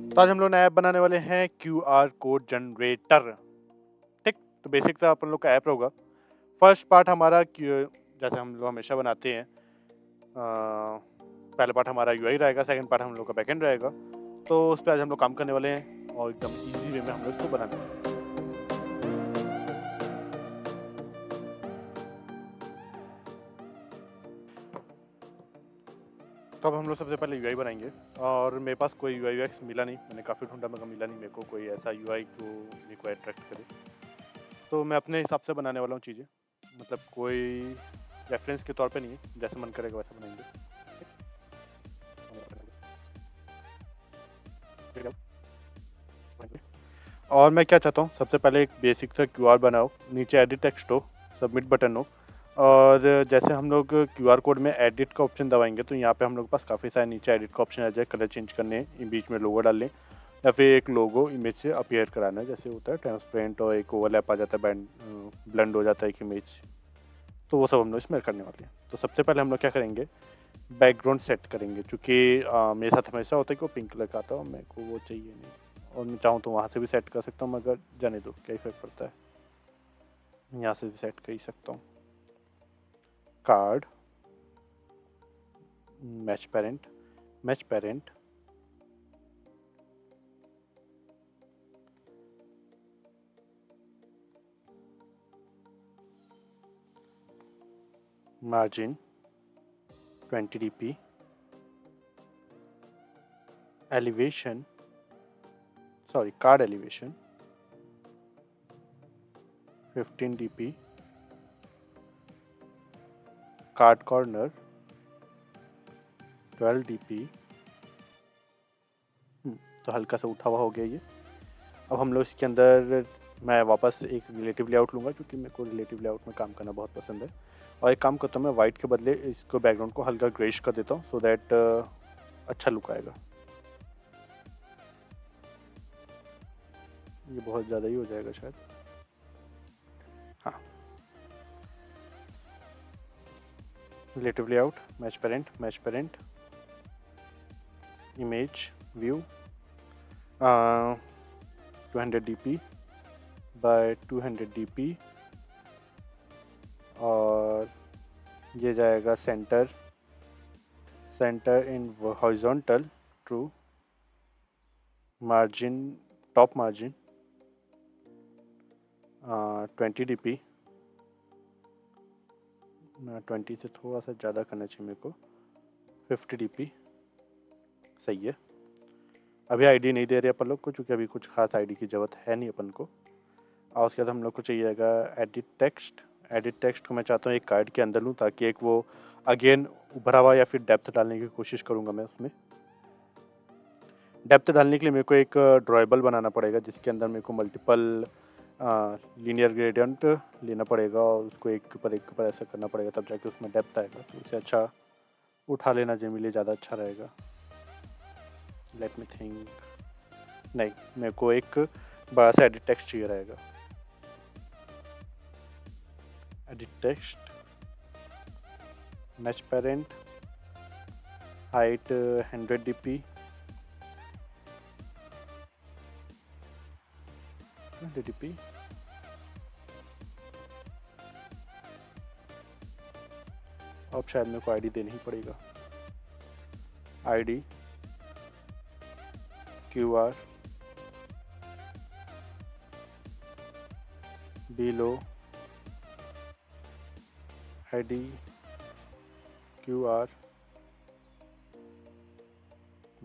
तो आज हम लोग नया ऐप बनाने वाले हैं क्यूआर कोड जनरेटर। ठीक, तो बेसिक सा अपन लोग का ऐप होगा। फर्स्ट पार्ट हमारा जैसे हम लोग हमेशा बनाते हैं, पहला पार्ट हमारा यूआई रहेगा, सेकंड पार्ट हम लोग का बैकएंड रहेगा। तो उस पर आज हम लोग काम करने वाले हैं और एकदम इजी वे में हम लोग इसको बनाने वाले हैं। तो अब हम लोग सबसे पहले यूआई बनाएंगे और मेरे पास कोई यूआई यूएक्स मिला नहीं, मैंने काफ़ी ढूंढा मगर मिला नहीं मेरे को कोई ऐसा यूआई जो मेरे को अट्रैक्ट करे। तो मैं अपने हिसाब से बनाने वाला हूँ चीज़ें, मतलब कोई रेफरेंस के तौर पे नहीं है, जैसे मन करेगा वैसा बनाएंगे। और मैं क्या चाहता हूँ, सबसे पहले एक बेसिक सा क्यूआर बनाओ, नीचे एडिट टेक्स्ट हो, सबमिट बटन हो, और जैसे हम लोग क्यूआर कोड में एडिट का ऑप्शन दबाएंगे तो यहाँ पे हम लोग के पास काफ़ी सारे नीचे एडिट का ऑप्शन आ जाए, कलर चेंज करने, बीच में लोगो डालने या फिर एक लोगो इमेज से अपीयर कराना है, जैसे होता है ट्रांसपेरेंट और एक ओवरलैप आ जाता है, ब्लेंड हो जाता है एक इमेज। तो वो सब हम लोग इसमें करने वाले हैं। तो सबसे पहले हम लोग क्या करेंगे, बैकग्राउंड सेट करेंगे, क्योंकि मेरे साथ हमेशा होता है कि वो पिंक कलर का आता है और मेरे को वो चाहिए नहीं, और मैं चाहूँ तो वहाँ से भी सेट कर सकता हूँ, मगर जाने दो क्या इफेक्ट पड़ता है, यहाँ से भी सेट कर ही सकता हूँ। Card match parent, match parent, margin 20 dp, elevation sorry card elevation 15 dp, card corner 12 dp। तो हल्का सा उठा हुआ हो गया ये। अब हम लोग इसके अंदर मैं वापस एक रिलेटिव लेआउट लूँगा, क्योंकि मेरे को रिलेटिव लेआउट में काम करना बहुत पसंद है। और एक काम करता हूँ, मैं वाइट के बदले इसको बैकग्राउंड को हल्का ग्रेइश कर देता हूँ, सो दैट अच्छा लुक आएगा। ये बहुत ज़्यादा ही हो जाएगा शायद, हाँ। Relative layout, match parent, image view 200 dp by 200 dp, और ये जाएगा centre in horizontal true, margin top margin 20 dp, 20 से थोड़ा सा ज़्यादा करना चाहिए मेरे को, 50 dp सही है। अभी आईडी नहीं दे रहे अपन लोग को, क्योंकि अभी कुछ खास आईडी की ज़रूरत है नहीं अपन को। और उसके बाद हम लोग को चाहिएगा एडिट टेक्स्ट को मैं चाहता हूँ एक कार्ड के अंदर लूँ, ताकि एक वो अगेन उभरा हुआ या फिर डेप्थ डालने की कोशिश करूँगा मैं उसमें। डेप्थ डालने के लिए मेरे को एक ड्रॉएबल बनाना पड़ेगा, जिसके अंदर मेरे को मल्टीपल लीनियर ग्रेडियंट लेना पड़ेगा और उसको एक के ऊपर ऐसा करना पड़ेगा, तब जाके उसमें डेप्थ आएगा। तो उसे अच्छा उठा लेना जनरली ज़्यादा अच्छा रहेगा। लेट मी थिंक, नहीं, मेरे को एक बड़ा सा एडिट टेक्स्ट चाहिए रहेगा। Edit text, match parent, height 100 dp, 100 dp, अब शायद मेरे को आईडी देनी ही पड़ेगा। ID QR below ID QR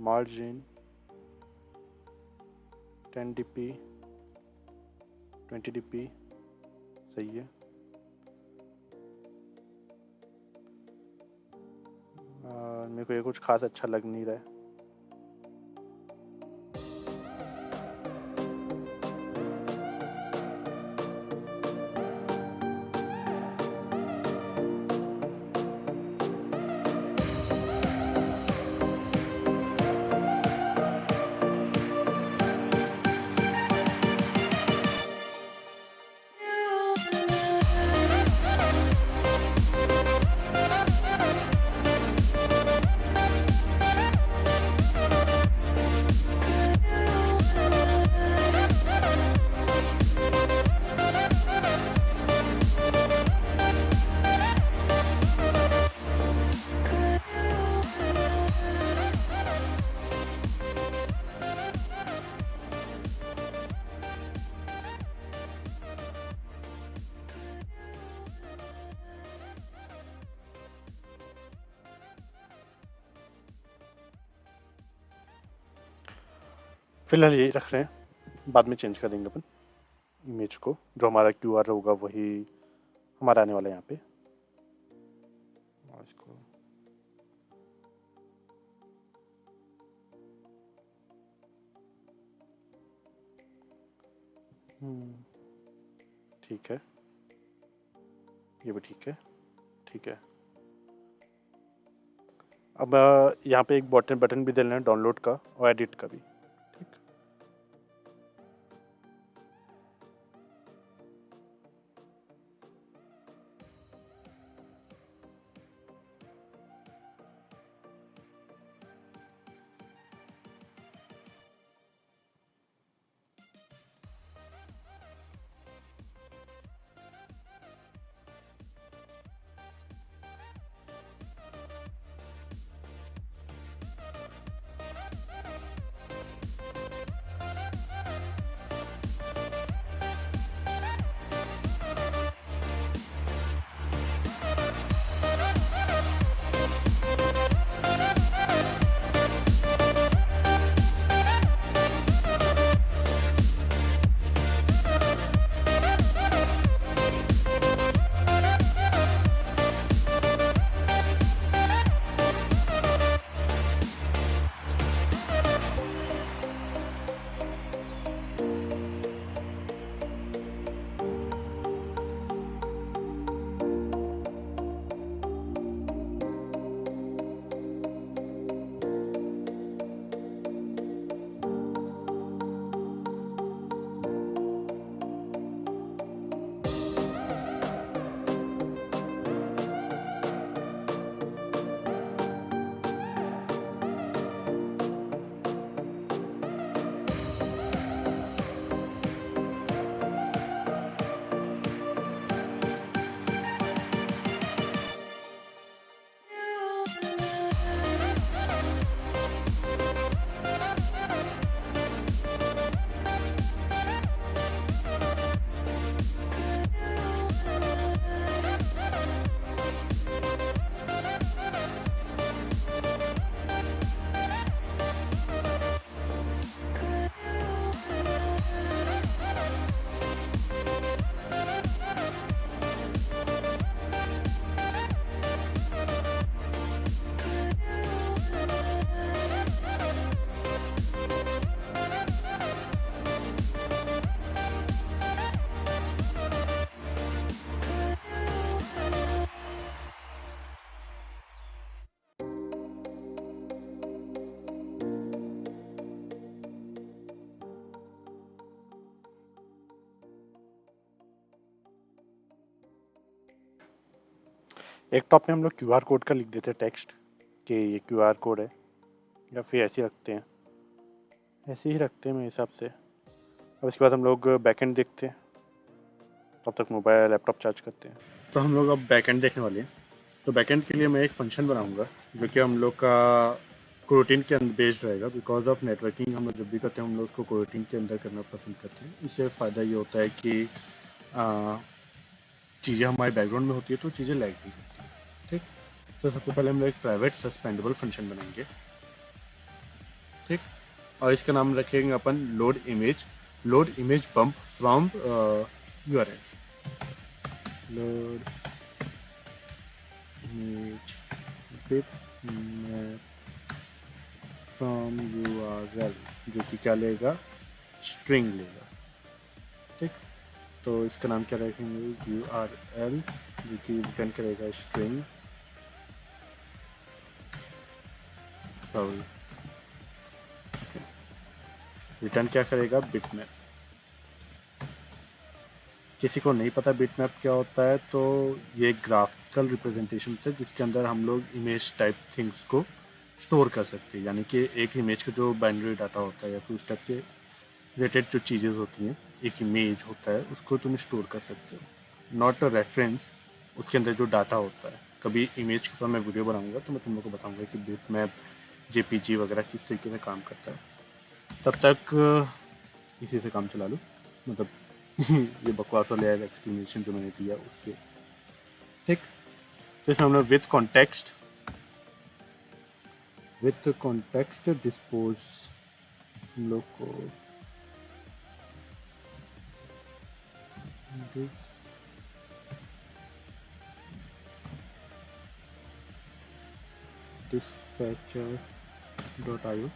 margin 10 dp 20 dp सही है। मेरे को ये कुछ खास अच्छा लग नहीं रहा है। फिलहाल यही रख रहे हैं, बाद में चेंज कर देंगे अपन इमेज को। जो हमारा QR होगा वही हमारा आने वाला है यहाँ पे। और इसको ठीक है, ये भी ठीक है, ठीक है। अब यहाँ पे एक बटन भी देना है डाउनलोड का और एडिट का भी। ठीक, एक टॉप में हम लोग QR कोड का लिख देते हैं टेक्स्ट कि ये QR कोड है, या फिर ऐसे ही रखते हैं, ऐसे ही रखते हैं मेरे हिसाब से। अब इसके बाद हम लोग बैकएंड देखते हैं, तब तक मोबाइल लैपटॉप चार्ज करते हैं। तो हम लोग अब बैकएंड देखने वाले हैं। तो बैकएंड के लिए मैं एक फंक्शन बनाऊंगा जो कि हम लोग का कोरोटीन के अंदर बेस्ड रहेगा। बिकॉज ऑफ नेटवर्किंग हम लोग जब भी करते हैं हम लोग उसको कोरोटीन के अंदर करना पसंद करते हैं। इससे फ़ायदा ये होता है कि चीज़ें हमारे बैकग्राउंड में होती है तो चीज़ें लैग नहीं होती। ठीक, तो सबसे पहले हम लोग एक प्राइवेट सस्पेंडेबल फंक्शन बनाएंगे। ठीक, और इसका नाम रखेंगे अपन load image bump from URL। Load image bitmap from URL, जो कि क्या लेगा, स्ट्रिंग लेगा। ठीक, तो इसका नाम क्या रखेंगे, URL, जो कि रिटर्न करेगा स्ट्रिंग, सॉरी रिटर्न क्या करेगा, बिटमैप। किसी को नहीं पता बिटमैप क्या होता है, तो ये ग्राफिकल रिप्रेजेंटेशन होता है जिसके अंदर हम लोग इमेज टाइप थिंग्स को स्टोर कर सकते हैं। यानी कि एक इमेज का जो बाइनरी डाटा होता है या फिर उस टाइप से रिलेटेड जो चीज़ें होती हैं, एक इमेज होता है, उसको तुम स्टोर कर सकते हो, नॉट अ रेफरेंस। उसके अंदर जो डाटा होता है, कभी इमेज के ऊपर मैं वीडियो बनाऊंगा तो मैं तुम लोग को बताऊंगा कि बिटमैप JPG वगैरह किस तरीके से काम करता है। तब तक इसी से काम चला लूँ, मतलब ये बकवास वाले एक्सप्लेनेशन जो मैंने दिया उससे। ठीक, तो इसमें हमने विथ कॉन्टेक्स्ट डिस्पोज हम लोग को dispatcher.io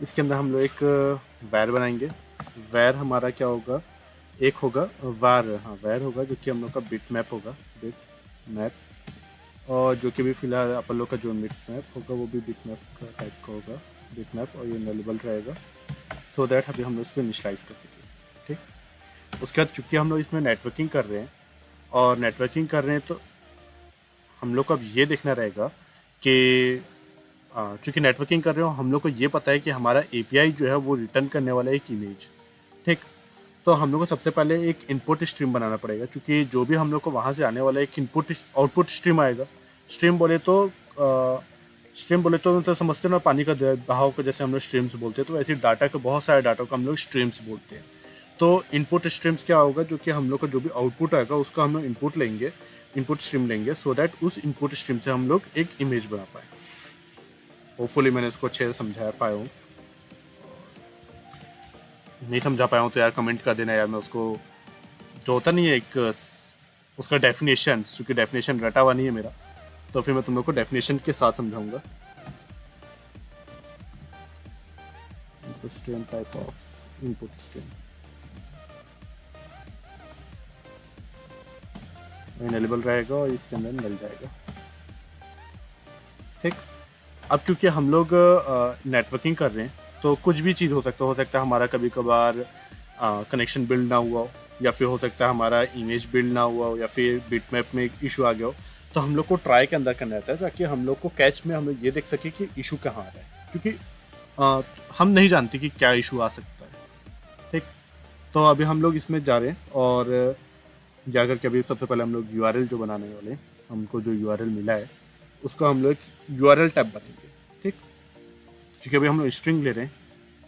इसके अंदर हम लोग एक वैर बनाएंगे। वैर हमारा क्या होगा, एक होगा वार, हाँ वैर होगा जो कि हम लोग का बिट मैप होगा, बिट मैप, और जो कि भी फिलहाल अपन लोग का जो बिट मैप होगा वो भी बिट मैप का टाइप का होगा, बिट मैप, और ये नलेबल रहेगा सो दैट अभी हम लोग इसको इनिशलाइज कर सकें। ठीक, उसके बाद चूँकि हम लोग इसमें नेटवर्किंग कर रहे हैं और नेटवर्किंग कर रहे हैं तो हम लोग को अब ये देखना रहेगा कि चूँकि नेटवर्किंग कर रहे हो हम लोग को ये पता है कि हमारा एपीआई जो है वो रिटर्न करने वाला है एक इमेज। ठीक, तो हम लोग को सबसे पहले एक इनपुट स्ट्रीम बनाना पड़ेगा, क्योंकि जो भी हम लोग को वहाँ से आने वाला एक इनपुट आउटपुट स्ट्रीम आएगा। स्ट्रीम बोले तो मतलब समझते हो ना, पानी का बहाव को जैसे हम लोग स्ट्रीम्स बोलते हैं, तो ऐसे डाटा के बहुत सारे डाटा को हम लोग स्ट्रीम्स बोलते हैं। तो इनपुट स्ट्रीम्स क्या होगा, जो कि हम लोग का जो भी आउटपुट आएगा उसका हम लोग इनपुट लेंगे, इनपुट स्ट्रीम लेंगे, सो दैट उस इनपुट स्ट्रीम से हम लोग एक इमेज बना पाए। होपफुली मैंने इसको अच्छे से समझा पाया हूँ। नहीं समझा पाया हूँ तो यार कमेंट कर देना यार, मैं उसको जो होता नहीं है एक उसका डेफिनेशन, क्योंकि डेफिनेशन रटा हुआ नहीं है मेरा, तो फिर मैं तुम लोग को डेफिनेशन के साथ समझाऊंगा। Input stream, type of input stream, enable रहेगा और इसके अंदर मिल जाएगा। ठीक, अब क्योंकि हम लोग नेटवर्किंग कर रहे हैं तो कुछ भी चीज़ हो सकता है हमारा कभी कभार कनेक्शन बिल्ड ना हुआ हो, या फिर हो सकता है हमारा इमेज बिल्ड ना हुआ हो, या फिर बिटमैप में एक इशू आ गया हो, तो हम लोग को ट्राई के अंदर करना रहता है ताकि हम लोग को कैच में हम लोग ये देख सके कि इशू कहाँ आ रहा है, क्योंकि हम नहीं जानते कि क्या इशू आ सकता है। ठीक, तो अभी हम लोग इसमें जा रहे हैं और जाकर के अभी सबसे पहले हम लोग यूआरएल जो बनाने वाले हैं, हमको जो यूआरएल मिला है उसको हम लोग यूआरएल टैब बनाएंगे। ठीक, क्योंकि अभी हम लोग स्ट्रिंग ले रहे हैं,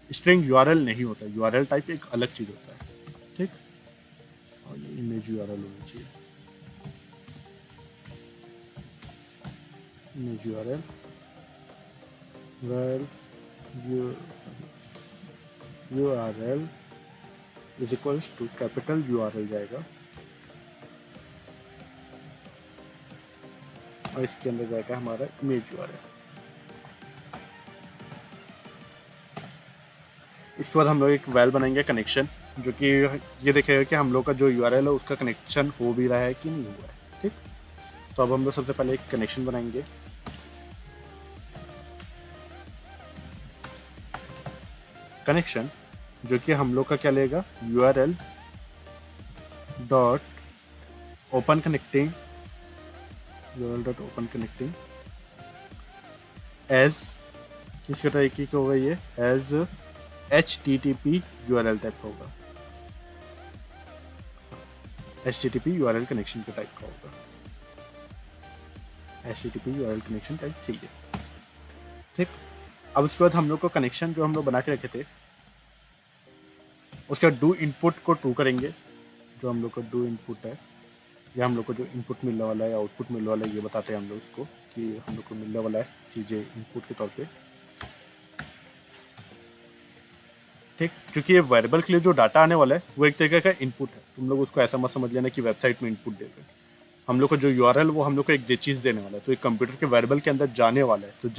स्ट्रिंग यूआरएल नहीं होता, यूआरएल टाइप एक अलग चीज़ होता है। ठीक, और ये इमेज यूआरएल होनी चाहिए, image URL val URL is equals to capital URL जाएगा, और इसके अंदर जाएगा हमारा इमेज यूआरएल। इसके बाद हम लोग एक वेल बनाएंगे कनेक्शन, जो कि ये देखेगा कि हम लोग का जो यूआरएल है उसका कनेक्शन हो भी रहा है कि नहीं हुआ है। ठीक, तो अब हम लोग सबसे पहले एक कनेक्शन बनाएंगे। कनेक्शन जो कि हम लोग का क्या लेगा, URL dot open connecting, URL dot open connecting as किसके तरीके की होगा, ये एज HTTP URL टाइप होगा, HTTP URL कनेक्शन के टाइप का होगा, HTTP URL कनेक्शन टाइप चाहिए। ठीक, अब उसके बाद हम लोग को कनेक्शन जो हम लोग बना के रखे थे उसका डू इनपुट को ट्रू करेंगे। जो हम लोग का डू इनपुट है, या हम लोग को जो इनपुट मिलने वाला है, आउटपुट मिलने वाला है, ये बताते हैं हम लोग उसको कि हम लोग को मिलने वाला है चीज़ें इनपुट के तौर पे। ठीक, क्योंकि ये वेरिएबल के लिए जो डाटा आने वाला है वो एक तरीके का इनपुट है, तुम लोग उसको ऐसा मत समझ लेना कि वेबसाइट में इनपुट दे रहे हैं। हम लोग को जो यूआरएल वो हम लोग को एक चीज़ देने वाला है, तो एक कंप्यूटर के वेरिएबल के अंदर जाने वाला है, तो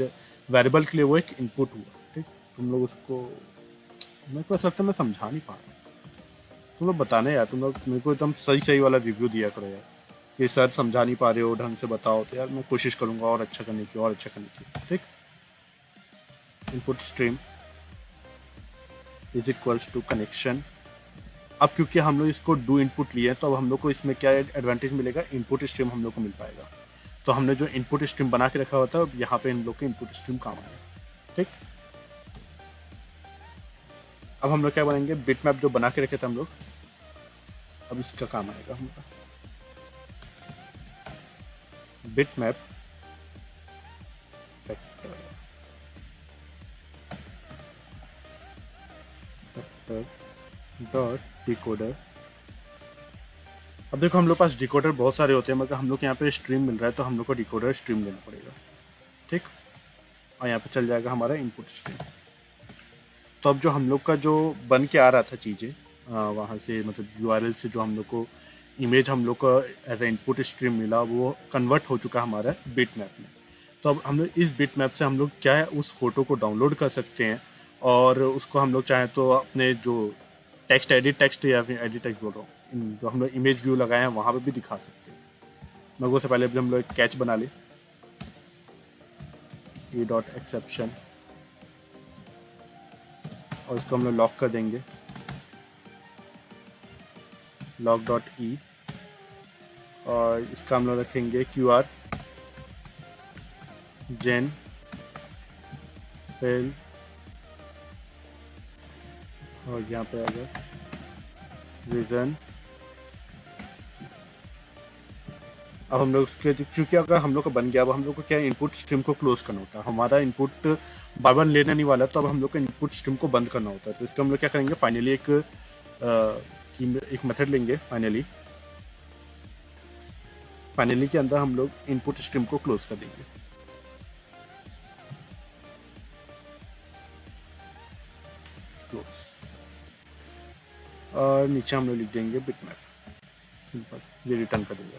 वेरिएबल के लिए वो एक इनपुट हुआ। ठीक, तुम लोग उसको, मेरे को ऐसा लगता है मैं समझा नहीं पा रहा, तुम लोग बताने यार, तुम लोग मेरे को एकदम सही वाला रिव्यू दिया करो यार, कि सर समझा नहीं पा रहे हो ढंग से बताओ, तो यार मैं कोशिश करूँगा और अच्छा करने की, और अच्छा करने की। ठीक, input stream is equals to connection. अब क्योंकि हम लोग इसको डू इनपुट लिए तो अब हम लोग को इसमें क्या एडवांटेज मिलेगा, इनपुट स्ट्रीम हम लोग को मिल पाएगा। तो हमने जो इनपुट स्ट्रीम बना के रखा हुआ था, अब यहाँ पे इन लोग के इनपुट स्ट्रीम काम आएगा। ठीक, अब हम लोग क्या बनाएंगे, बिट मैप जो बना के रखे थे हम लोग, अब इसका काम आएगा हमारा bit map factor dot decoder. अब देखो हम लोग पास डिकोडर बहुत सारे होते हैं, मगर हम लोग यहाँ पे स्ट्रीम मिल रहा है तो हम लोग को डिकोडर स्ट्रीम लेना पड़ेगा। ठीक। और यहाँ पे चल जाएगा हमारा इनपुट स्ट्रीम। तो अब जो हम लोग का जो बन के आ रहा था चीज़ें वहाँ से, मतलब यूआरएल से जो हम लोग को इमेज हम लोग को एज ए इनपुट स्ट्रीम मिला, वो कन्वर्ट हो चुका हमारा बिट मैप में। तो अब हम लोग इस बिट मैप से हम लोग क्या है, उस फोटो को डाउनलोड कर सकते हैं और उसको हम लोग चाहें तो अपने जो एडिट टेक्स्ट या फिर एडिट टेक्स्ट बोल रहा हूँ, जो हम लोग इमेज व्यू लगाए हैं वहाँ पे भी दिखा सकते हैं। मगर उससे पहले भी हम लोग एक कैच बना ले, ई डॉट एक्सेप्शन, और इसको हम लोग लॉक कर देंगे, लॉक डॉट ई, और इसका हम लोग रखेंगे QR जेन फिल, और यहाँ पे आएगा रीजन। अब हम लोग उसके, क्योंकि अगर हम लोग का बन गया, अब हम लोग को क्या इनपुट स्ट्रीम को क्लोज करना होता है, हमारा इनपुट बार बार लेने नहीं वाला है, तो अब हम लोग को इनपुट स्ट्रीम को बंद करना होता है। तो इसका हम लोग क्या करेंगे, फाइनली एक मेथड लेंगे फाइनली के अंदर हम लोग इनपुट स्ट्रीम को क्लोज कर देंगे। क्लोज, और नीचे हम लोग लिख देंगे बिटमैप, सिंपल, ये रिटर्न कर देगा।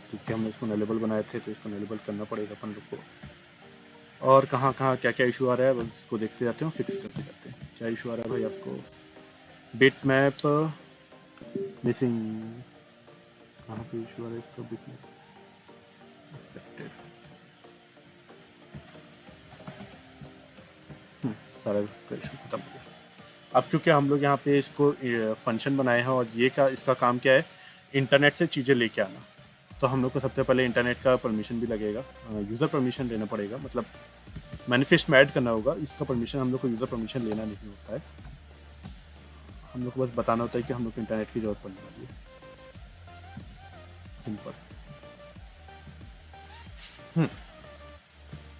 क्योंकि हमने इसको नेलेबल बनाए थे, तो इसको नेलेबल करना पड़ेगा अपन लोग को। और कहाँ कहाँ क्या क्या इशू आ रहा है, बस इसको देखते जाते हैं, फिक्स करते जाते हैं। क्या इशू आ रहा है भाई आपको? बिट मैप मिसिंग, कहाँ पे इशू आ रहा है इसका? बिट मैप एक्सपेक्टेड, सारा इसका इशू खत्म हो गया। अब क्योंकि हम लोग यहाँ पे इसको फंक्शन बनाए हैं, और ये का इसका काम क्या है, इंटरनेट से चीज़ें लेके आना। तो हम लोग को सबसे पहले इंटरनेट का परमिशन भी लगेगा, यूज़र परमिशन लेना पड़ेगा, मतलब मैनिफेस्ट में ऐड करना होगा। इसका परमिशन हम लोग को यूज़र परमिशन लेना नहीं होता है, हम लोग को बस बताना होता है कि हम लोग को इंटरनेट की ज़रूरत पड़ने वाली है, सिंपल।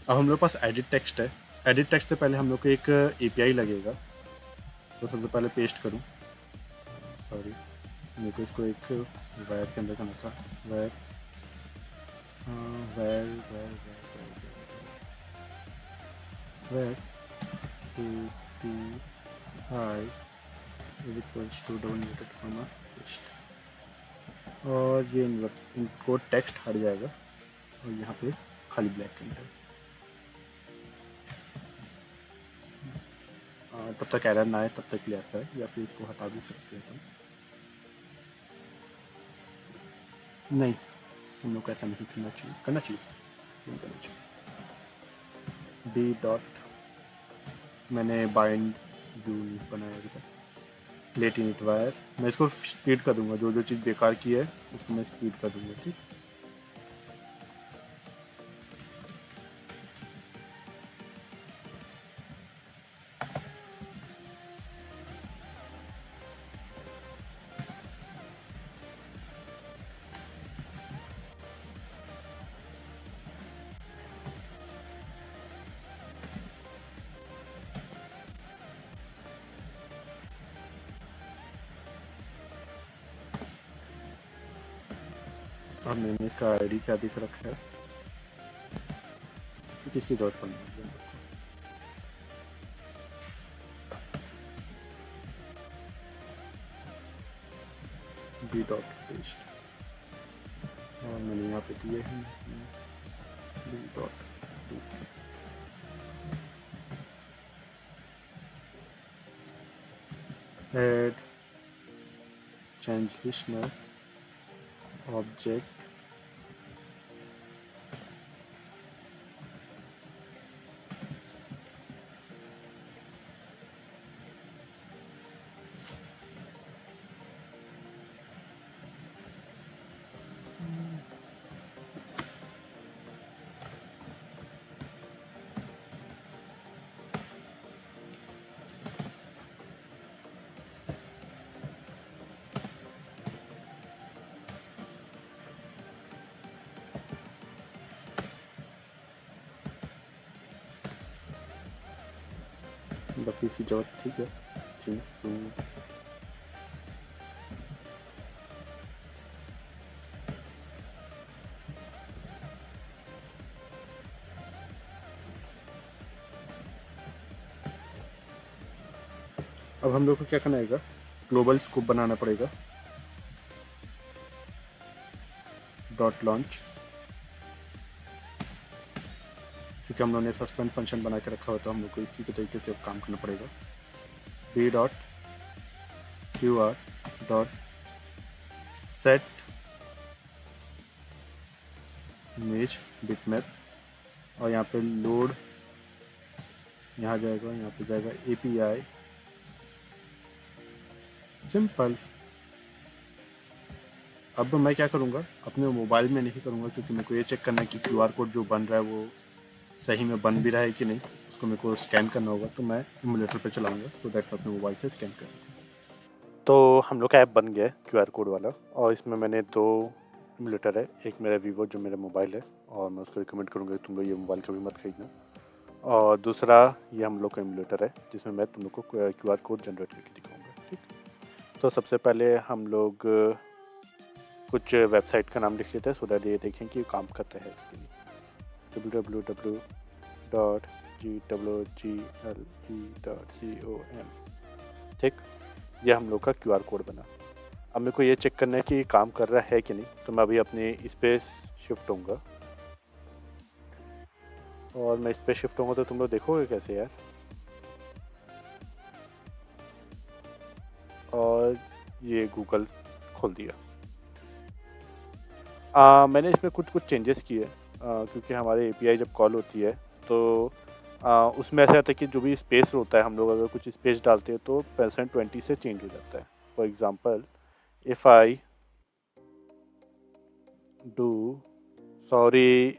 अब हम लोग के पास एडिट टेक्स्ट है। एडिट टेक्स्ट से पहले हम लोग को एक API लगेगा, तो सबसे पहले पेस्ट करूँ, सॉरी मेरे को इसको एक वायर के अंदर करना था, wire wire wire wire API equals to double inverted comma paste, और ये इनको टेक्स्ट हट जाएगा, और यहाँ पे खाली ब्लैक के अंदर। तब तक एरर ना आए तब तक ले आता है, या फिर इसको हटा भी सकते हैं हम। नहीं, हम लोग को ऐसा नहीं करना चाहिए, क्यों करना चाहिए। डी डॉट, मैंने बाइंड व्यू बनाया अभी तक, लेट इनिट वायर, मैं इसको स्पीड कर दूंगा, जो जो चीज़ बेकार की है उसको मैं स्पीड कर दूंगा, ठीक। अब मैंने इसका आईडी क्या दिख रखा है, तो किसकी जरूरत पड़नी है। डी डॉट पेस्ट, और मैंने यहाँ पे दिए हैं D dot add change listener object बस इसी जगह, ठीक है। ठीक, अब हम लोग को क्या करना है, ग्लोबल स्कोप बनाना पड़ेगा। डॉट लॉन्च, क्योंकि हम लोगों ने सस्पेंड फंक्शन बना के रखा हुआ, तो हम लोग को इसी के तरीके से काम करना पड़ेगा। B dot Q R dot set image bitmap, और यहाँ पे लोड, यहाँ जाएगा, यहाँ पे जाएगा API सिंपल। अब मैं क्या करूँगा, अपने मोबाइल में नहीं करूँगा, क्योंकि मेरे को ये चेक करना है कि QR कोड जो बन रहा है वो सही में बन भी रहा है कि नहीं, उसको मेरे को स्कैन करना होगा। तो मैं इमुलेटर पे चलाऊँगा, तो दैट मैं अपने मोबाइल से स्कैन कर सकूँ। तो हम लोग का ऐप बन गया है QR कोड वाला, और इसमें मैंने 2 इमुलेटर है। एक मेरा वीवो जो मेरा मोबाइल है, और मैं उसको रिकमेंड करूँगा कि तुम लोग ये मोबाइल कभी मत खरीदना। और दूसरा ये हम लोग का इमुलेटर है, जिसमें मैं तुम लोग को QR कोड जनरेट करके दिखाऊँगा, ठीक। तो सबसे पहले हम लोग कुछ वेबसाइट का नाम लिख लेते हैं, सो दैट ये देखें कि काम करता है। www.gwgle.com, ठीक। ये हम लोग का QR कोड बना। अब मेरे को ये चेक करना है कि काम कर रहा है कि नहीं, तो मैं अभी अपने इस पे शिफ्ट होऊंगा, और मैं इस पे शिफ्ट होऊंगा तो तुम लोग देखोगे कैसे यार। और ये गूगल खोल दिया। मैंने इसमें कुछ चेंजेस किए, क्योंकि हमारे API जब कॉल होती है तो उसमें ऐसा आता है कि जो भी स्पेस होता है, हम लोग अगर कुछ स्पेस डालते हैं तो %20 से चेंज हो जाता है। For example, if I do sorry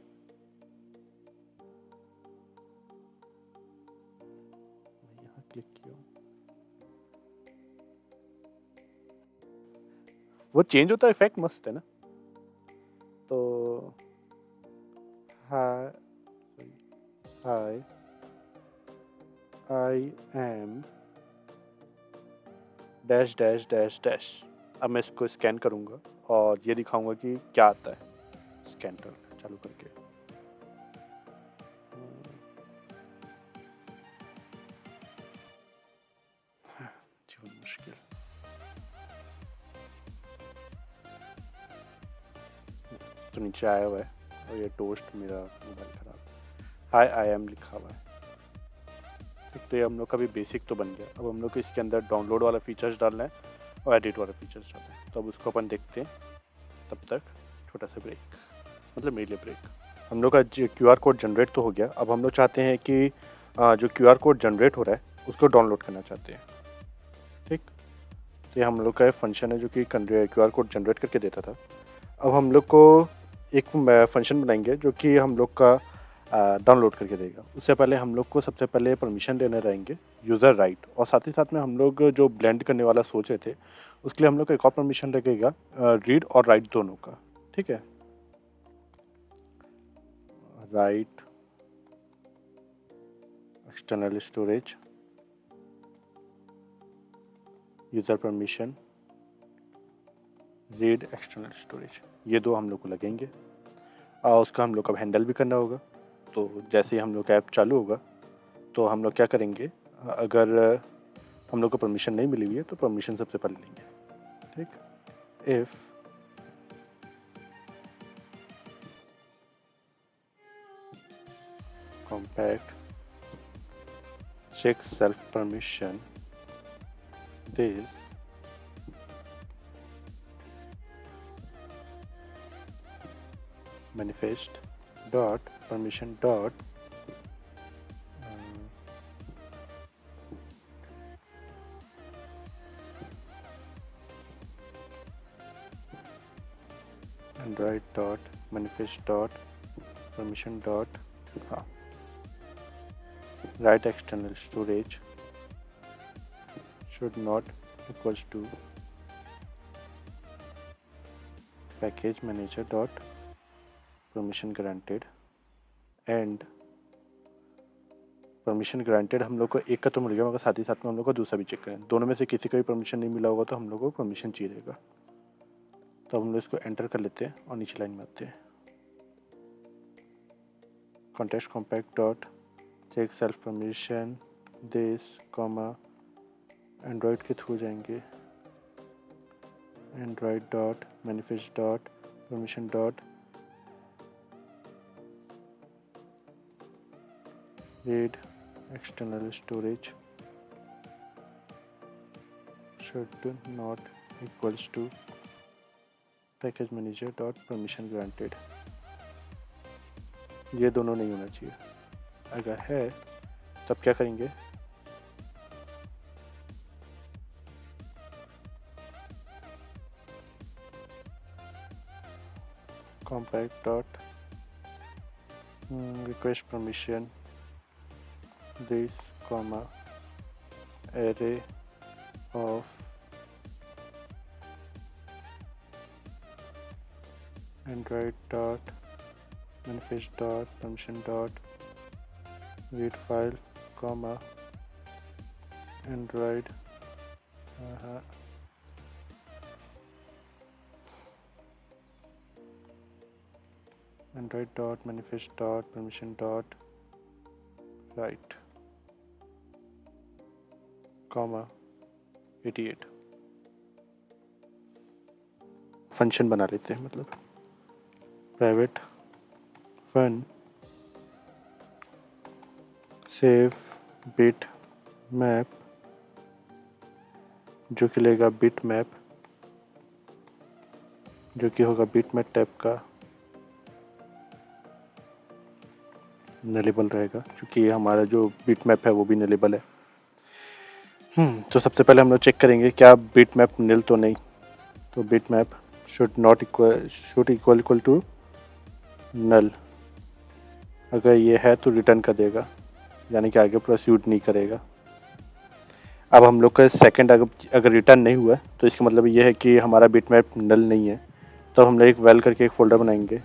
यहाँ क्लिक किया, वो चेंज होता है, इफेक्ट मस्त है ना। तो hi hi I am dash dash dash dash. अब मैं इसको स्कैन करूँगा और ये दिखाऊंगा कि क्या आता है। स्कैन कर चालू करके जीवन मुश्किल, तो नीचे आया हुआ है, और ये टोस्ट मेरा मोबाइल ख़राब, हाय आई एम लिखा हुआ है। एक तो ये हम लोग का भी बेसिक तो बन गया। अब हम लोग को इसके अंदर डाउनलोड वाला फीचर्स डालना है और एडिट वाला फीचर्स डालना है, तो अब उसको अपन देखते हैं। तब तक छोटा सा ब्रेक, मतलब मेरे लिए ब्रेक। हम लोग का QR कोड जनरेट तो हो गया। अब हम लोग चाहते हैं कि जो QR कोड जनरेट हो रहा है उसको डाउनलोड करना चाहते हैं, ठीक। तो ये हम लोग का फंक्शन है जो कि QR कोड जनरेट करके देता था। अब हम लोग को एक फंक्शन बनाएंगे जो कि हम लोग का डाउनलोड करके देगा। उससे पहले हम लोग को सबसे पहले परमिशन देने रहेंगे, यूज़र राइट, और साथ ही साथ में हम लोग जो ब्लेंड करने वाला सोच रहे थे उसके लिए हम लोग को एक और परमिशन लगेगा, रीड और राइट दोनों का, ठीक है। Right external storage, user permission, read external storage, ये 2 हम लोग को लगेंगे। उसका हम लोग का हैंडल भी करना होगा। तो जैसे ही हम लोग का ऐप चालू होगा तो हम लोग क्या करेंगे, अगर हम लोग को परमिशन नहीं मिली हुई है तो परमिशन सबसे पहले लेंगे, ठीक। If compact check self permission this manifest dot permission dot android dot manifest dot permission dot write external storage should not equals to package manager dot permission granted and permission granted हम लोग को एक का तो मिल गया, मगर साथ ही साथ में हम लोग को दूसरा भी चेक करें। दोनों में से किसी का भी परमिशन नहीं मिला होगा तो हम लोग को परमिशन चाहिए रहेगा। तो हम लोग इसको एंटर कर लेते हैं और नीचे लाइन में आते हैं। Context compact dot check self permission this comma Android के थ्रू जाएंगे। Android dot manifest dot permission dot read external storage should not equals to package manager dot permission granted। ये दोनों नहीं होना चाहिए। अगर है तब क्या करेंगे, compact dot request permission this comma array of android dot manifest dot permission dot read file comma android android dot manifest dot permission dot write comma 88 function बना लेते हैं। मतलब private fun save bitmap जो कि लेगा bitmap जो कि होगा बिट मैप टैब का नलेबल रहेगा, क्योंकि हमारा जो बिट मैप है वो भी नलेबल है। तो सबसे पहले हम लोग चेक करेंगे क्या बिट मैप निल तो नहीं। तो bitmap should equal to null. अगर ये है तो रिटर्न कर देगा, यानी कि आगे प्रोसीड नहीं करेगा। अब हम लोग का सेकंड अगर रिटर्न नहीं हुआ तो इसका मतलब ये है कि हमारा बिट मैप नल नहीं है। तो हम लोग एक वेल करके एक फ़ोल्डर बनाएंगे,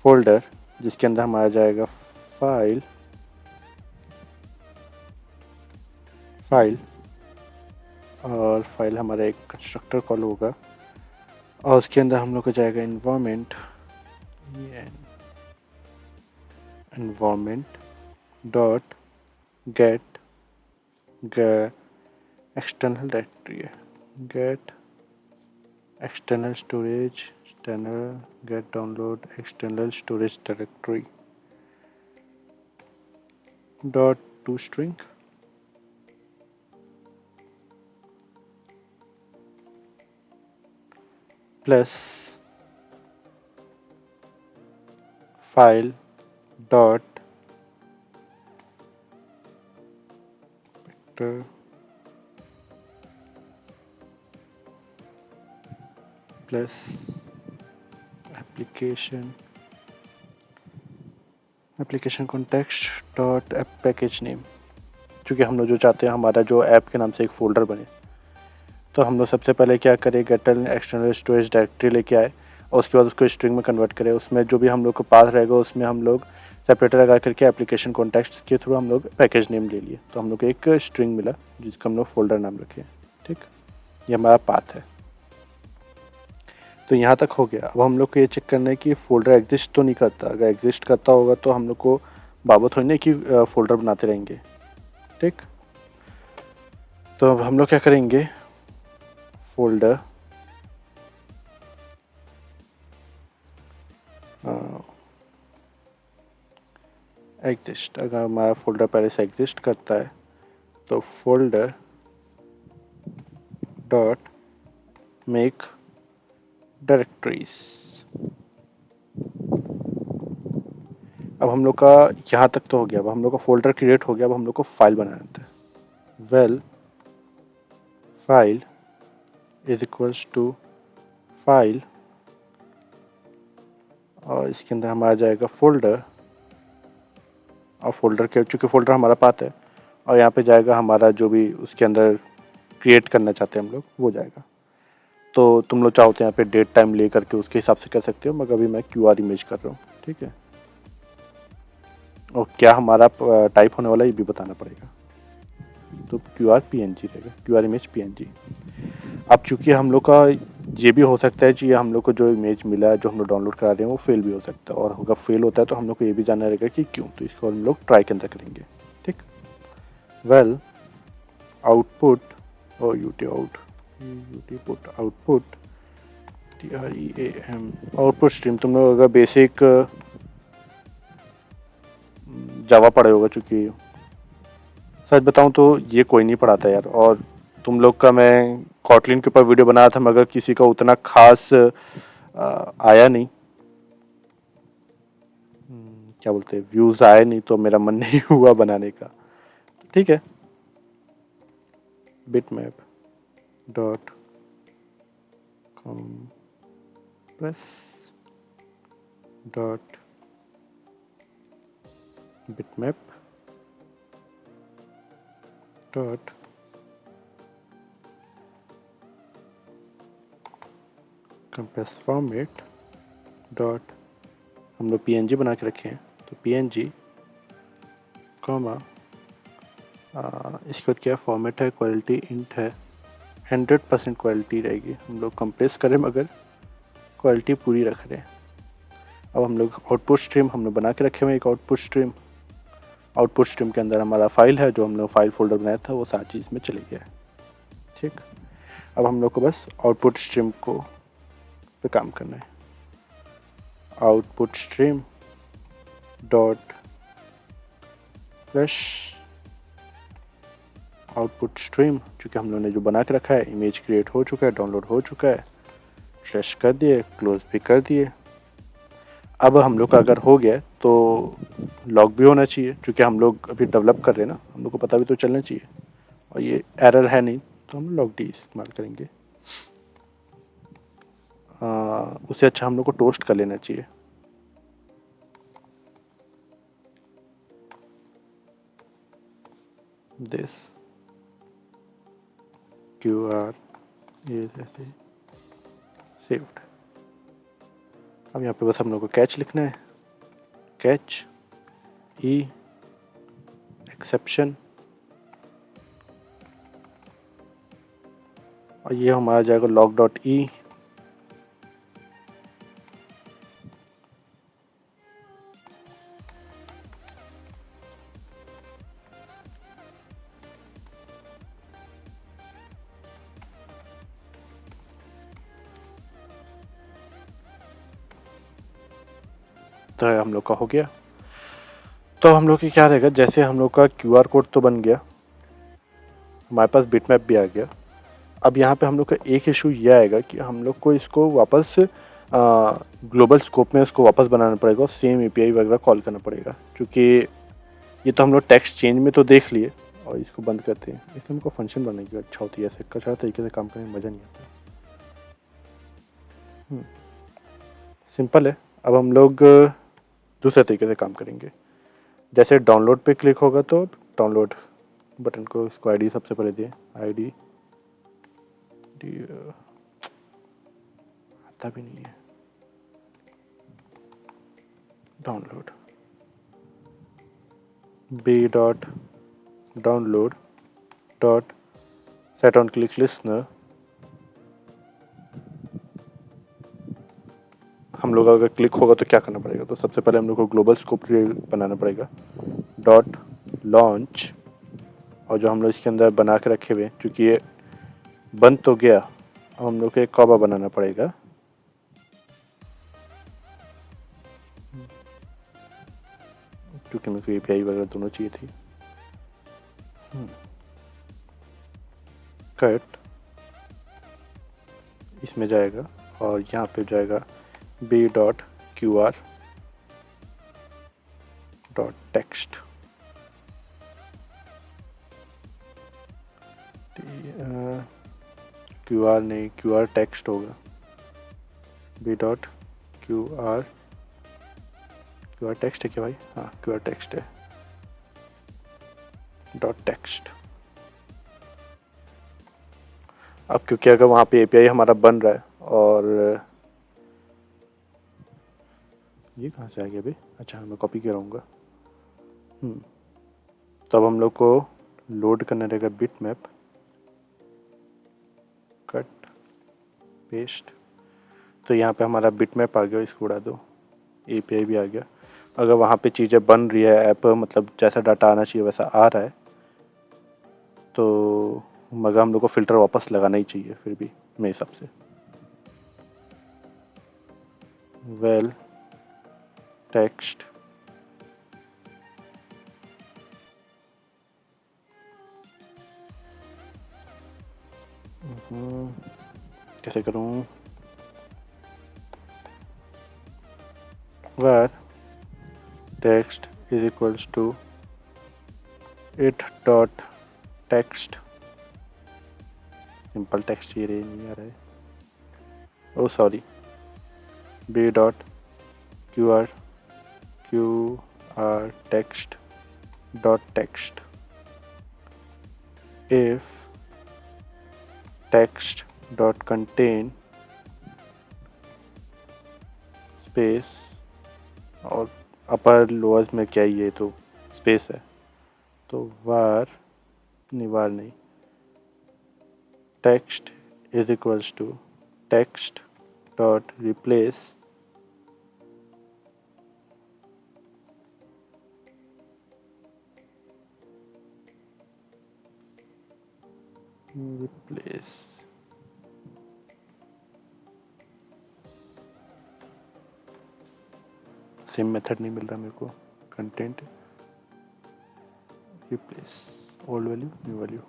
फोल्डर जिसके अंदर हमारा जाएगा फाइल और फाइल हमारा एक कंस्ट्रक्टर कॉल होगा और उसके अंदर हम लोग को जाएगा environment dot get external directory है, get external storage get download external storage directory dot to string plus file dot plus application context dot app package name, क्योंकि हम लोग जो चाहते हैं हमारा जो ऐप के नाम से एक फ़ोल्डर बने। तो हम लोग सबसे पहले क्या करें, गेटल एक्सटर्नल स्टोरेज डायरेक्टरी लेके आए और उसके बाद उसको स्ट्रिंग में कन्वर्ट करें। उसमें जो भी हम लोग को पास रहेगा उसमें हम लोग सेपरेटर लगा करके एप्लीकेशन कॉन्टेक्स्ट के थ्रू हम लोग पैकेज नेम ले लिए। तो हम लोग को एक स्ट्रिंग मिला जिसका हम लोग फ़ोल्डर नाम रखे। ठीक, ये हमारा पाथ है। तो यहाँ तक हो गया। अब हम लोग को ये चेक करना है कि फ़ोल्डर एग्जिस्ट तो नहीं करता। अगर एग्जिस्ट करता होगा तो हम लोग को बाबत थोड़ी नहीं कि फ़ोल्डर बनाते रहेंगे। ठीक, तो अब हम लोग क्या करेंगे, फोल्डर एग्जिस्ट, अगर हमारा फोल्डर पहले से एग्जिस्ट करता है तो फोल्डर डॉट मेक डायरेक्टरीज। अब हम लोग का यहाँ तक तो हो गया। अब हम लोग का फोल्डर क्रिएट हो गया। अब हम लोग को फाइल बनाना था। Val file is equals to file और इसके अंदर हमारा जाएगा फोल्डर और फोल्डर के चूँकि फोल्डर हमारा पाथ है और यहाँ पे जाएगा हमारा जो भी उसके अंदर क्रिएट करना चाहते हैं हम लोग वो जाएगा। तो तुम लोग चाहो तो यहाँ पे डेट टाइम ले करके उसके हिसाब से कर सकते हो, मगर अभी मैं QR इमेज कर रहा हूँ। ठीक है, और क्या हमारा टाइप होने वाला है ये भी बताना पड़ेगा। तो QR PNG रहेगा, QR इमेज PNG। अब चूंकि हम लोग का ये भी हो सकता है कि ये हम लोग को जो इमेज मिला है जो हम लोग डाउनलोड करा रहे हैं वो फेल भी हो सकता है, और अगर फेल होता है तो हम लोग को ये भी जानना रहेगा कि क्यों। तो इसको हम लोग ट्राई के अंदर करेंगे। ठीक, वेल आउटपुट और UT out, UT put output, TREAM output stream. तुम लोग अगर बेसिक जावा पढ़े होगा, चूँकि सच बताऊं तो ये कोई नहीं पढ़ाता यार। और तुम लोग का मैं कॉटलिन के ऊपर वीडियो बनाया था मगर किसी का उतना खास आया नहीं, क्या बोलते हैं, व्यूज़ आए नहीं, तो मेरा मन नहीं हुआ बनाने का। ठीक है, bitmap dot compress dot bitmap dot compress format dot, हम लोग PNG बना के रखे हैं तो PNG कॉमा इसके बाद क्या फॉर्मेट है, क्वालिटी इंट है, 100% क्वालिटी रहेगी। हम लोग कंप्रेस करें मगर क्वालिटी पूरी रख रहे हैं। अब हम लोग आउटपुट स्ट्रीम हम लोग बना के रखे हुए एक आउटपुट स्ट्रीम। आउटपुट स्ट्रीम के अंदर हमारा फाइल है, जो हम लोग फाइल फोल्डर बनाया था वो सारी चीज़ में चले गया है। ठीक, अब हम लोग को बस आउटपुट स्ट्रीम को पे काम करना है। Output stream dot flash output stream, चूँकि हम लोग ने जो बना के रखा है, इमेज क्रिएट हो चुका है, डाउनलोड हो चुका है, फ्लैश कर दिए, क्लोज भी कर दिए। अब हम लोग का अगर हो गया तो लॉग भी होना चाहिए, क्योंकि हम लोग अभी डेवलप कर रहे हैं ना, हम लोग को पता भी तो चलना चाहिए। और ये एरर है नहीं तो हम लॉग डी इस्तेमाल करेंगे। उससे अच्छा हम लोग को टोस्ट कर लेना चाहिए। दिस QR ये जैसे सेव्ड। अब यहाँ पे बस हम लोग को कैच लिखना है, कैच ई एक्सेप्शन, और ये हमारा जाएगा log डॉट ई। तो हम लोग का हो गया। तो हम लोग की क्या रहेगा, जैसे हम लोग का QR कोड तो बन गया, हमारे पास बिटमैप भी आ गया। अब यहाँ पे हम लोग का एक इशू ये आएगा कि हम लोग को इसको वापस ग्लोबल स्कोप में उसको वापस बनाना पड़ेगा और सेम API वगैरह कॉल करना पड़ेगा, क्योंकि ये तो हम लोग टेक्स्ट चेंज में तो देख लिए। और इसको बंद करते हैं, इसलिए हमको फंक्शन बनाने की अच्छा होती है, ऐसे कचरा तरीके से काम करने में मज़ा नहीं आता। सिंपल है। अब हम लोग दूसरे तरीके से काम करेंगे। जैसे डाउनलोड पे क्लिक होगा तो डाउनलोड बटन को, इसको ID सबसे पहले दिए, ID आता भी नहीं है, download B dot download dot set on click listener. हम लोग अगर क्लिक होगा तो क्या करना पड़ेगा, तो सबसे पहले हम लोग को ग्लोबल स्कोप बनाना पड़ेगा, डॉट लॉन्च। और जो हम लोग इसके अंदर बना के रखे हुए, क्योंकि ये बंद तो गया, अब हम लोग को एक कॉबा बनाना पड़ेगा, क्योंकि मेरे को API वगैरह दोनों चाहिए थी। कट इसमें जाएगा और यहाँ पे जाएगा B dot QR dot text, QR नहीं, QR टेक्स्ट होगा, B डॉट QR टेक्स्ट है क्या भाई, हाँ QR टेक्स्ट है, डॉट टेक्स्ट। अब क्योंकि अगर वहाँ पे API हमारा बन रहा है, और ये कहाँ से आ गया भाई, अच्छा मैं कॉपी कर रहूँगा, तो अब हम लोग को लोड करना रहेगा बिट मैप, कट पेस्ट। तो यहाँ पे हमारा बिट मैप आ गया, इसको उड़ा दो, API भी आ गया। अगर वहाँ पे चीज़ें बन रही है, ऐप मतलब जैसा डाटा आना चाहिए वैसा आ रहा है, तो मगर हम लोग को फ़िल्टर वापस लगाना ही चाहिए फिर भी मेरे हिसाब से। वेल टेक्स्ट कैसे करूँ, where text is equals to it dot text, simple text ये रही नहीं आ रहा है, ओ sorry, b dot qr text dot text if text dot contain space, और अपर लोअर में क्या ये तो स्पेस है, तो var नहीं text is equals to text dot replace same method नहीं मिल रहा मेरे को, content replace old value new value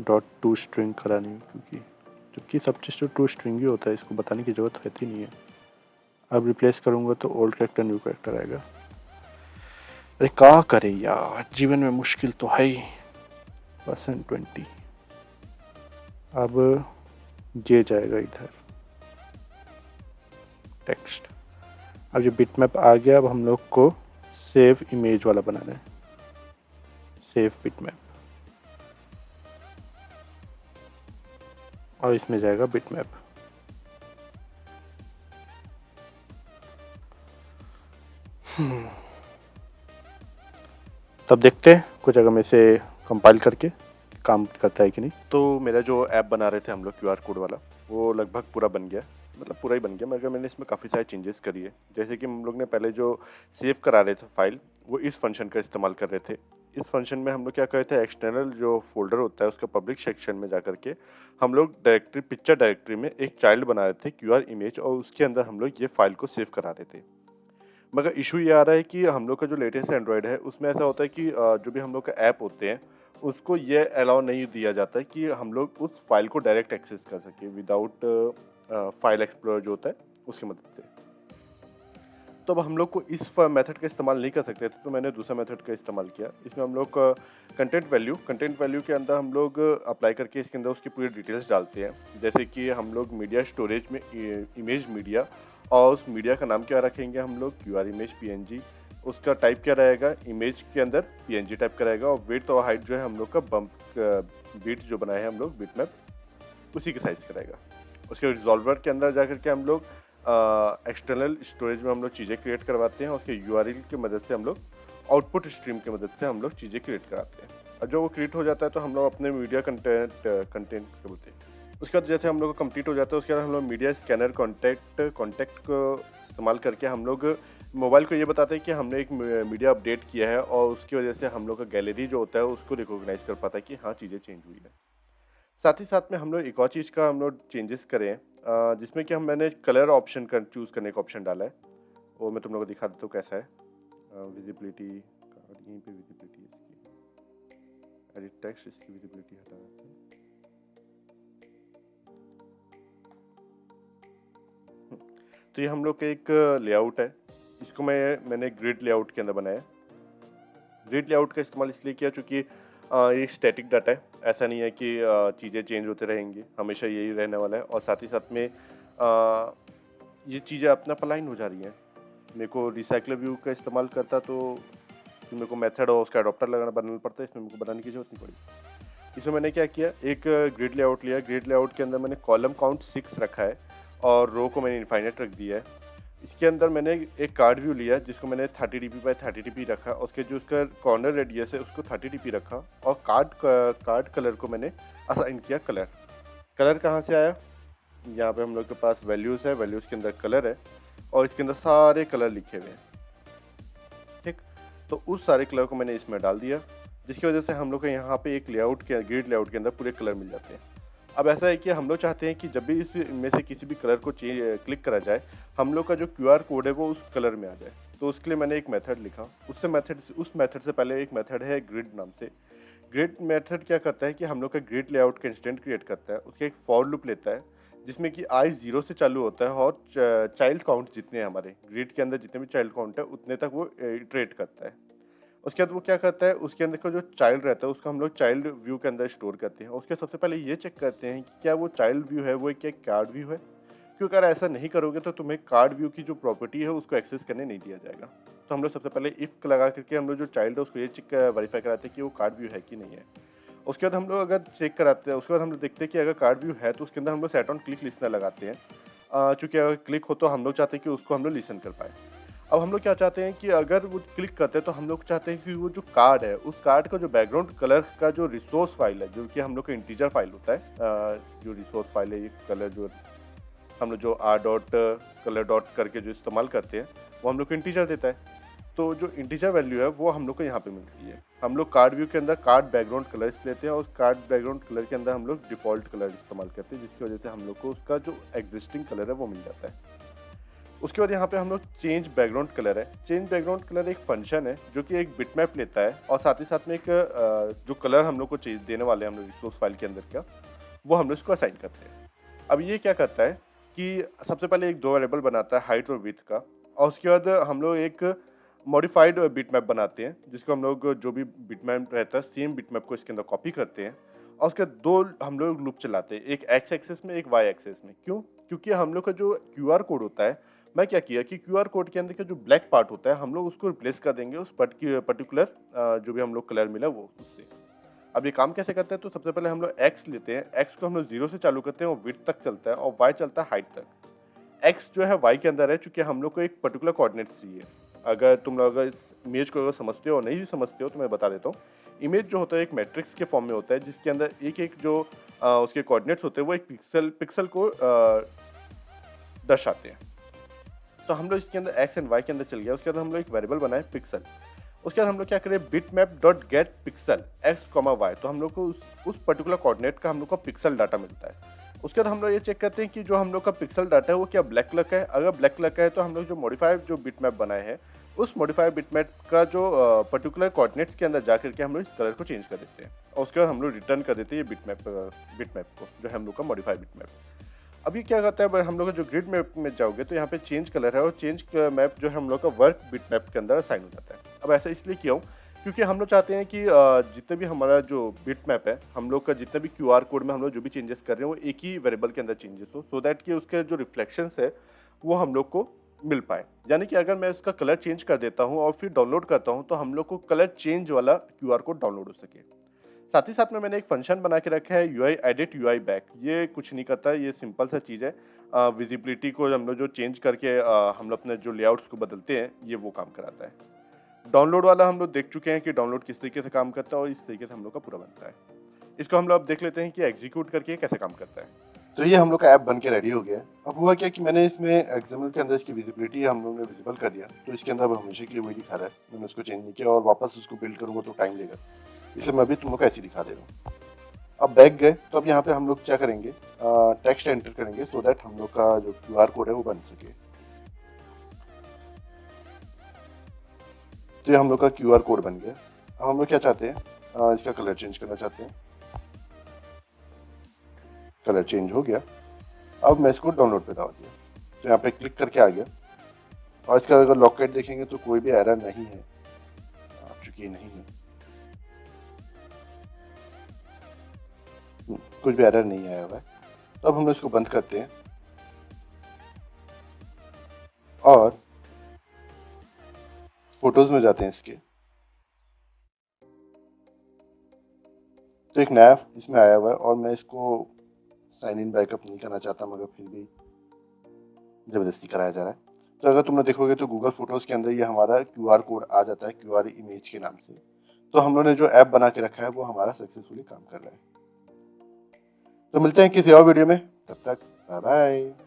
dot to string करानी है, क्योंकि सब चीज़ तो टू स्ट्रिंग ही होता है, इसको बताने की ज़रूरत रहती नहीं है। अब रिप्लेस करूँगा तो ओल्ड कैरेक्टर न्यू कैरेक्टर आएगा। अरे क्या करे यार, जीवन में मुश्किल तो है ही। %20 अब ये जाएगा इधर टेक्स्ट। अब ये बिटमैप आ गया, अब हम लोग को सेव इमेज वाला बनाना है, सेव बिटमैप, और इसमें जाएगा बिटमैप। तब देखते हैं कुछ अगर मैं इसे कंपाइल करके काम करता है कि नहीं। तो मेरा जो ऐप बना रहे थे हम लोग QR कोड वाला, वो लगभग पूरा बन गया, मतलब पूरा ही बन गया, मगर मैंने इसमें काफ़ी सारे चेंजेस करी है। जैसे कि हम लोग ने पहले जो सेव करा रहे थे फाइल, वो इस फंक्शन का इस्तेमाल कर रहे थे। इस फंक्शन में हम लोग क्या कर रहे थे, एक्सटर्नल जो फोल्डर होता है उसका पब्लिक सेक्शन में जा करके हम लोग डायरेक्टरी, पिक्चर डायरेक्टरी में एक चाइल्ड बना रहे थे QR इमेज, और उसके अंदर हम लोग ये फाइल को सेव करा रहे थे। मगर इशू ये आ रहा है कि हम लोग का जो लेटेस्ट एंड्रॉयड है उसमें ऐसा होता है कि जो भी हम लोग का ऐप होते हैं उसको ये अलाउ नहीं दिया जाता है कि हम लोग उस फाइल को डायरेक्ट एक्सेस कर सके विदाउट फाइल एक्सप्लोरर जो होता है उसकी मदद से। तो अब हम लोग को इस मेथड का इस्तेमाल नहीं कर सकते थे, तो मैंने दूसरा मेथड का इस्तेमाल किया। इसमें हम लोग कंटेंट वैल्यू के अंदर हम लोग अप्लाई करके इसके अंदर उसकी पूरी डिटेल्स डालते हैं। जैसे कि हम लोग मीडिया स्टोरेज में इमेज मीडिया, और उस मीडिया का नाम क्या रखेंगे हम लोग, QR इमेज PNG। उसका टाइप क्या रहेगा, इमेज के अंदर PNG टाइप करेगा, और विड्थ और हाइट जो है हम लोग का बीट जो बनाए हैं हम लोग बिटमैप उसी के साइज करेगा। उसके रिजॉल्वर के अंदर जाकर के हम लोग एक्सटर्नल स्टोरेज में हम लोग चीज़ें क्रिएट करवाते हैं, उसके URL की मदद से हम लोग आउटपुट स्ट्रीम की मदद से हम लोग चीज़ें क्रिएट कराते हैं। और जो वो क्रिएट हो जाता है तो हम लोग अपने मीडिया कंटेंट क्या बोलते हैं, उसके बाद जैसे हम लोग को कंप्लीट हो जाता है उसके बाद हम लोग मीडिया स्कैनर कॉन्टैक्ट को इस्तेमाल करके हम लोग मोबाइल को ये बताते हैं कि हमने एक मीडिया अपडेट किया है, और उसकी वजह से हम लोग का गैलरी जो होता है उसको रिकॉग्नाइज कर पाता है कि हाँ चीज़ें चेंज हुई है। साथ ही साथ में हम लोग एक और चीज़ का हम लोग चेंजेस करें, जिसमें कि मैंने कलर ऑप्शन का चूज़ करने का ऑप्शन डाला है, वो मैं तुम लोगों को दिखा देता हूँ कैसा है। विजिबिलिटी यहीं पे विजिबिलिटी है इसकी, एडिट टेक्स्ट, इसकी विजिबिलिटी हटा देते हैं। तो ये हम लोग का एक लेआउट है, इसको मैंने ग्रिड लेआउट के अंदर बनाया। ग्रिड लेआउट का इस्तेमाल इसलिए किया चूँकि ये स्टैटिक डाटा है, ऐसा नहीं है कि चीज़ें चेंज होते रहेंगी, हमेशा यही रहने वाला है। और साथ ही साथ में ये चीज़ें अपना अलाइन हो जा रही हैं। मेरे को रिसाइकलर व्यू का इस्तेमाल करता तो मेरे को मेथड और उसका अडॉप्टर बनाना पड़ता है, इसमें मेरे को बनाने की जरूरत नहीं पड़ी। इसमें मैंने क्या किया, एक ग्रिड लेआउट लिया, ग्रिड लेआउट के अंदर मैंने कॉलम काउंट 6 रखा है, और रो को मैंने इनफाइनाइट रख दिया है। इसके अंदर मैंने एक कार्ड व्यू लिया जिसको मैंने 30 dp बाई 30 dp रखा, उसके जो उसका कॉर्नर रेडियस है उसको 30 dp रखा, और कार्ड कलर को मैंने असाइन किया कलर। कलर कहाँ से आया, यहाँ पे हम लोग के पास वैल्यूज़ है, वैल्यूज़ के अंदर कलर है और इसके अंदर सारे कलर लिखे हुए हैं। ठीक, तो उस सारे कलर को मैंने इसमें डाल दिया, जिसकी वजह से हम लोग को यहाँ पे एक लेआउट के ग्रिड लेआउट के अंदर पूरे कलर मिल जाते हैं। अब ऐसा है कि हम लोग चाहते हैं कि जब भी इसमें से किसी भी कलर को क्लिक करा जाए, हम लोग का जो QR कोड है वो उस कलर में आ जाए। तो उसके लिए मैंने एक मेथड लिखा, उस मेथड से पहले एक मेथड है ग्रिड नाम से। ग्रिड मेथड क्या करता है कि हम लोग का ग्रिड लेआउट का इंस्टेंट क्रिएट करता है, उसका एक फॉर लूप लेता है जिसमें कि आई 0 से चालू होता है और चाइल्ड काउंट जितने हैं हमारे ग्रिड के अंदर जितने भी चाइल्ड काउंट है उतने तक वो इटरेट करता है। उसके बाद वो क्या करता है, उसके अंदर का जो चाइल्ड रहता है उसको हम लोग चाइल्ड व्यू के अंदर स्टोर करते हैं। उसके सबसे पहले ये चेक करते हैं कि क्या वो चाइल्ड व्यू है वो क्या कार्ड व्यू है, क्योंकि अगर ऐसा नहीं करोगे तो तुम्हें कार्ड व्यू की जो प्रॉपर्टी है उसको एक्सेस करने नहीं दिया जाएगा। तो हम लोग सबसे पहले इफ़ लगा करके हम लोग जो चाइल्ड है उसको ये चेक वेरीफाई कराते हैं कि वो कार्ड व्यू है कि नहीं है। उसके बाद हम लोग अगर चेक कराते हैं, उसके बाद हम लोग देखते हैं कि अगर कार्ड व्यू है तो उसके अंदर हम लोग सेट ऑन क्लिक लिसनर लगाते हैं। चूँकि अगर क्लिक हो तो हम लोग चाहते हैं कि उसको हम लोग लिसन कर पाए। अब हम लोग क्या चाहते हैं कि अगर वो क्लिक करते हैं तो हम लोग चाहते हैं कि वो जो कार्ड है उस कार्ड का जो बैकग्राउंड कलर का जो रिसोर्स फाइल है, जो कि हम लोग का इंटीजर फाइल होता है, जो रिसोर्स फाइल है ये कलर जो हम लोग जो आर डॉट कलर डॉट करके जो इस्तेमाल करते हैं वो हम लोग को इंटीजर देता है। तो जो इंटीजर वैल्यू है वो हम लोग को यहाँ पे मिलती है। हम लोग कार्ड व्यू के अंदर कार्ड बैकग्राउंड कलर्स लेते हैं और कार्ड बैकग्राउंड कलर के अंदर हम लोग डिफ़ॉल्ट कलर इस्तेमाल करते हैं, जिसकी वजह से हम लोग को उसका जो एग्जिस्टिंग कलर है वो मिल जाता है। उसके बाद यहाँ पे हम लोग चेंज बैकग्राउंड कलर है। चेंज बैकग्राउंड कलर एक फंक्शन है जो कि एक बिटमैप लेता है और साथ ही साथ में एक जो कलर हम लोग को चेंज देने वाले हैं हम लोग रिसोर्स फाइल के अंदर का, वो हम लोग इसको असाइन करते हैं। अब ये क्या करता है कि सबसे पहले एक दो वेरिएबल बनाता है हाइट और विड्थ का, और उसके बाद हम लोग एक मॉडिफाइड बिटमैप बनाते हैं जिसको हम लोग जो भी बिटमैप रहता है सेम बिटमैप को इसके अंदर कॉपी करते हैं और उसके दो हम लोग लूप चलाते हैं, एक एक्स एक्सेस में एक वाई एक्सेस में। क्यों? क्योंकि हम लोग का जो QR कोड होता है, मैं क्या किया कि QR कोड के अंदर का जो ब्लैक पार्ट होता है हम लोग उसको रिप्लेस कर देंगे उस पर्टिकुलर जो भी हम लोग कलर मिला वो उससे। अब ये काम कैसे करते हैं, तो सबसे पहले हम लोग एक्स लेते हैं, एक्स को हम लोग 0 से चालू करते हैं और विड्थ तक चलता है और वाई चलता है हाइट तक। एक्स जो है वाई के अंदर है चूंकि हम लोग को एक पर्टिकुलर कोऑर्डिनेट चाहिए। अगर तुम लोग अगर इस इमेज को अगर समझते हो और नहीं भी समझते हो तो मैं बता देता हूँ। इमेज जो होता है एक मैट्रिक्स के फॉर्म में होता है जिसके अंदर एक एक जो उसके कोऑर्डिनेट्स होते हैं वो एक पिक्सल को दर्शाते हैं। तो हम लोग इसके अंदर एक्स एंड वाई के अंदर चल गया, उसके बाद हम लोग एक वेरिएबल बनाए पिक्सल। उसके बाद हम लोग क्या करें, bitmap dot get pixel X comma Y, तो हम लोग को उस पर्टिकुलर कोऑर्डिनेट का हम लोग को पिक्सल डाटा मिलता है। उसके बाद हम लोग ये चेक करते हैं कि जो हम लोग का पिक्सल डाटा है वो क्या ब्लैक कलर का है। अगर ब्लैक कलर का है तो हम लोग जो मॉडिफाइड जो बिट मैप बनाए हैं उस मॉडिफाइड बिट मैप का जो पर्टिकुलर कोऑर्डिनेट्स के अंदर जा करके हम लोग इस कलर को चेंज कर देते हैं और उसके बाद हम लोग रिटर्न कर देते हैं ये बिट मैप को, जो है हम लोग का मॉडिफाइड बिट मैप। अभी क्या करता है, हम लोग जो ग्रिड मैप में जाओगे तो यहाँ पे चेंज कलर है और चेंज मैप जो है हम लोग का वर्क बिट मैप के अंदर असाइन हो जाता है। अब ऐसा इसलिए किया हूँ क्योंकि हम लोग चाहते हैं कि जितने भी हमारा जो बिट मैप है हम लोग का जितने भी QR कोड में हम लोग जो भी चेंजेस कर रहे हैं वो एक ही वेरिएबल के अंदर चेंजेस हो, सो दैट कि उसके जो रिफ्लेक्शंस है वो हम लोग को मिल पाए। यानी कि अगर मैं उसका कलर चेंज कर देता हूँ और फिर डाउनलोड करता हूँ तो हम लोग को कलर चेंज वाला QR कोड डाउनलोड हो सके। साथ ही साथ में मैंने एक फंक्शन बना के रखा है UI एडिट UI बैक। ये कुछ नहीं करता, ये सिंपल सा चीज़ है। विजिबिलिटी को हम लोग जो चेंज करके हम लोग अपने जो लेआउट्स को बदलते हैं ये वो काम कराता है। डाउनलोड वाला हम लोग देख चुके हैं कि डाउनलोड किस तरीके से काम करता है और इस तरीके से हम लोग का पूरा बनता है। इसको हम लोग अब देख लेते हैं कि एग्जीक्यूट करके कैसे काम करता है। तो ये हम लोग का ऐप बन के रेडी हो गया है। अब हुआ क्या कि मैंने इसमें एक्सएमएल के अंदर इसकी विजिबिलिटी हम लोग ने विजिबल कर दिया, तो इसके अंदर अब हमेशा के लिए वही दिखा रहा है। मैंने उसको चेंज नहीं किया और वापस उसको बिल्ड करूँगा तो टाइम लेगा, इसे मैं अभी तुम लोग को ऐसे दिखा दे रहा हूँ। अब बैक गए तो अब यहाँ पे हम लोग क्या करेंगे, टेक्स्ट एंटर करेंगे सो दैट हम लोग का जो QR कोड है वो बन सके। तो ये हम लोग का QR कोड बन गया। अब हम लोग क्या चाहते हैं, इसका कलर चेंज करना चाहते हैं। कलर चेंज हो गया। अब मैं इसको डाउनलोड पे दबा दिया तो यहाँ पे क्लिक करके आ गया और इसका अगर लॉकेट देखेंगे तो कोई भी एरर नहीं है, चूंकि ये नहीं है, कुछ भी एरर नहीं आया हुआ है। तो अब हम इसको बंद करते हैं और फोटोज में जाते हैं इसके। तो एक नया इसमें आया हुआ है और मैं इसको साइन इन बैकअप नहीं करना चाहता, मगर फिर भी ज़बरदस्ती कराया जा रहा है। तो अगर तुमने देखोगे तो गूगल फ़ोटोज़ के अंदर ये हमारा क्यूआर कोड आ जाता है, क्यूआर इमेज के नाम से। तो हम लोगों ने जो ऐप बना के रखा है वो हमारा सक्सेसफुली काम कर रहा है। तो मिलते हैं किसी और वीडियो में, तब तक बाय बाय।